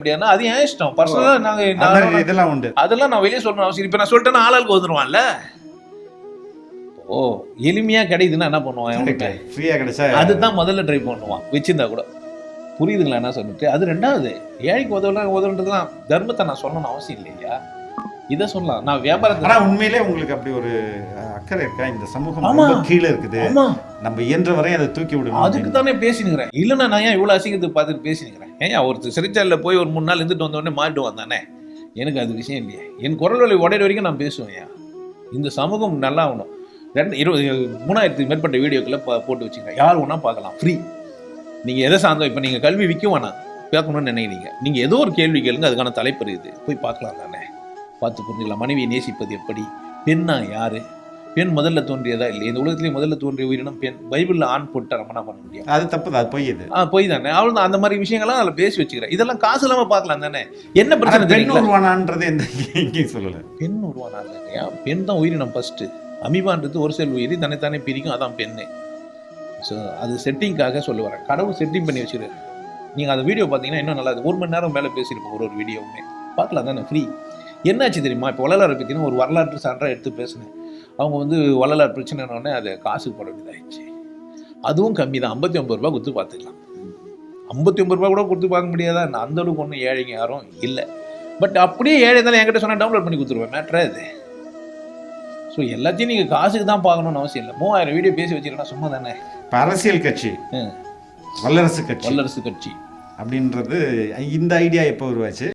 அப்படின்னா அது ஏன் இஷ்டம். பர்சனலாக நாங்கள் இதெல்லாம் உண்டு, அதெல்லாம் நான் வெளியே சொல்லணும் அவசியம். இப்போ நான் சொல்லிட்டேன்னா ஆளாளுக்கு வந்துடுவான்ல. ஓ எளிமையாக கிடைக்குதுன்னா என்ன பண்ணுவான், ஃப்ரீயாக கிடைச்சா அதுதான் முதல்ல ட்ரை பண்ணுவான் வச்சிருந்தா கூட. புரியுதுங்களா என்ன சொல்லிட்டு? அது ரெண்டாவது, ஏழைக்கு உதவுன்றதுலாம் தர்மத்தை நான் சொல்லணும்னு அவசியம் இல்லையா? இதை சொல்லலாம். நான் வியாபாரத்தை ஆனால் உண்மையிலே உங்களுக்கு அப்படி ஒரு அக்கறை இருக்கா? இந்த சமூகம் ரொம்ப கீழே இருக்குது, நம்ம இயன்ற வரை அதை தூக்கி விடணும். அதுக்கு தானே பேசினுக்கிறேன். இல்லைன்னா நான் ஏன் இவ்வளோ அசிங்கத்தை பார்த்துட்டு பேசினுக்கிறேன்? ஏன் ஒருத்தர் சிறைச்சாலையில் போய் ஒரு 3 நாள் இருந்துட்டு வந்தோடனே மாறிடுவான் தானே. எனக்கு அது விஷயம் இல்லையே. என் குரல் வலி உடையிற வரைக்கும் நான் பேசுவேன். இந்த சமூகம் நல்லா ஆகணும். 3000 மேற்பட்ட வீடியோக்களை போட்டு வச்சுங்க, யார் ஒன்றா பார்க்கலாம், ஃப்ரீ. நீங்கள் எதை சார்ந்தோம், இப்போ நீங்கள் கல்வி விற்க வேணாம், பார்க்கணும்னு நினைக்கிறீங்க, நீங்கள் ஏதோ ஒரு கேள்வி கேளுங்க, அதுக்கான தலைப்பு இருக்குது, போய் பார்க்கலாம் தானே, பார்த்து புரிஞ்சுக்கலாம். மனைவியை நேசிப்பது எப்படி, பெண்ணா யார், பெண் முதல்ல தோன்றியதா இல்லை, இந்த உலகத்திலேயே முதல்ல தோன்றிய உயிரினம் பெண். பைபிளில் ஆண் போட்டு நம்ம என்ன பண்ண முடியும்? அது தப்பு, அது பொய். இது பொய் தானே. அவள் தான் அந்த மாதிரி விஷயங்கள்லாம் அதில் பேசி வச்சுக்கிறேன். இதெல்லாம் காசு இல்லாமல் பார்க்கலாம் தானே. என்ன பிரச்சனை? பெண் உருவானான்றது எங்கேயும் சொல்லலை. பெண் உருவானா இல்லையா? பெண் தான் உயிரினம் ஃபர்ஸ்ட். அமீபான்றது ஒரு செல் உயிரி, தன்னைத்தானே பிரிக்கும், அதான் பெண்ணு. ஸோ அது செட்டிங்காக சொல்ல வரேன். கடவுள் செட்டிங் பண்ணி வச்சுருக்காரு. நீங்கள் அந்த வீடியோ பார்த்தீங்கன்னா இன்னும் நல்லா, 1 மணி நேரம் மேலே பேசியிருப்போம் ஒரு வீடியோவுமே. பார்க்கலாம் தானே, ஃப்ரீ. என்னாச்சு தெரியுமா? இப்போ வள்ளலாரை பற்றினா ஒரு வரலாற்று சான்றாக எடுத்து பேசினேன். அவங்க வள்ளலார் பிரச்சனைனோடனே அதை காசுக்கு போட வேண்டியதாகிடுச்சு. அதுவும் கம்மி தான், 59 ரூபா கொடுத்து பார்த்துக்கலாம். 59 ரூபா கூட கொடுத்து பார்க்க முடியாதா? அந்த அளவுக்கு ஒன்றும் ஏழைங்க யாரும் இல்லை. பட் அப்படியே ஏழை தானே என்கிட்ட சொன்னால் டவுன்லோட் பண்ணி கொடுத்துருவேன், மேட்ரா இது. ஸோ எல்லாத்தையும் நீங்கள் காசுக்கு தான் பார்க்கணும்னு அவசியம் இல்லை. 3000 வீடியோ பேசி வச்சுருக்கேன்னா சும்மா தானே. இப்போ அரசியல் கட்சி, வல்லரசு கட்சி வல்லரசு கட்சி அப்படின்றது இந்த ஐடியா எப்போ உருவாச்சு?